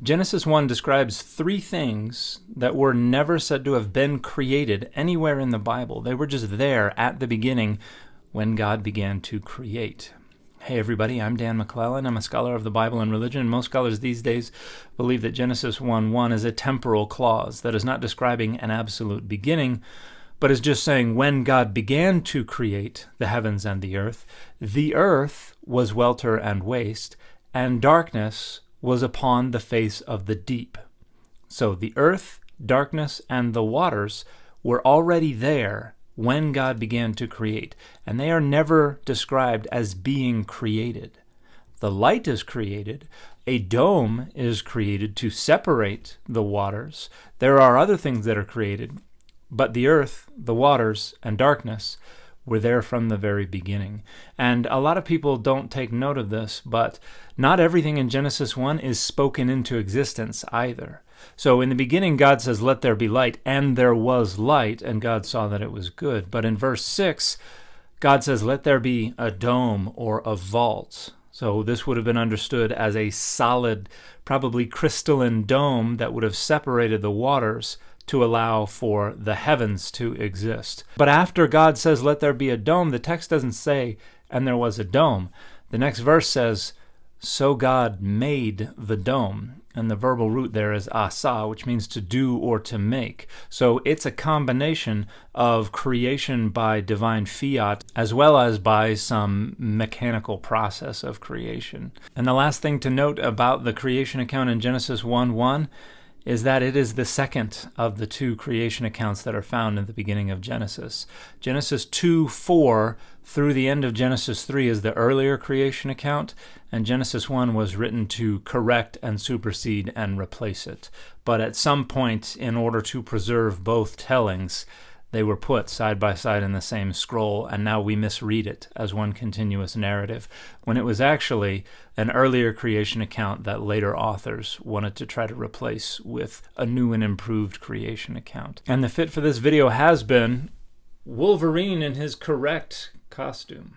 Genesis 1 describes three things that were never said to have been created anywhere in the Bible. They were just there at the beginning when God began to create. Hey everybody, I'm Dan McClellan. I'm a scholar of the Bible and religion, and most scholars these days believe that Genesis 1:1 is a temporal clause that is not describing an absolute beginning, but is just saying when God began to create the heavens and the earth was welter and waste, and darkness was upon the face of the deep. So the earth, darkness, and the waters were already there when God began to create, and they are never described as being created. The light is created. A dome is created to separate the waters. There are other things that are created, but the earth, the waters, and darkness were there from the very beginning. And a lot of people don't take note of this, but not everything in Genesis 1 is spoken into existence either. So in the beginning, God says, "Let there be light," and there was light, and God saw that it was good. But in verse 6, God says, "Let there be a dome," or a vault. So this would have been understood as a solid, probably crystalline dome that would have separated the waters to allow for the heavens to exist. But after God says, "Let there be a dome," the text doesn't say, "and there was a dome." The next verse says, "So God made the dome." And the verbal root there is asa, which means to do or to make. So it's a combination of creation by divine fiat as well as by some mechanical process of creation. And the last thing to note about the creation account in Genesis 1:1 is that it is the second of the two creation accounts that are found in the beginning of Genesis. Genesis 2:4 through the end of Genesis 3 is the earlier creation account, and Genesis 1 was written to correct and supersede and replace it. But at some point, in order to preserve both tellings, they were put side by side in the same scroll, and now we misread it as one continuous narrative, when it was actually an earlier creation account that later authors wanted to try to replace with a new and improved creation account. And the fit for this video has been Wolverine in his correct costume.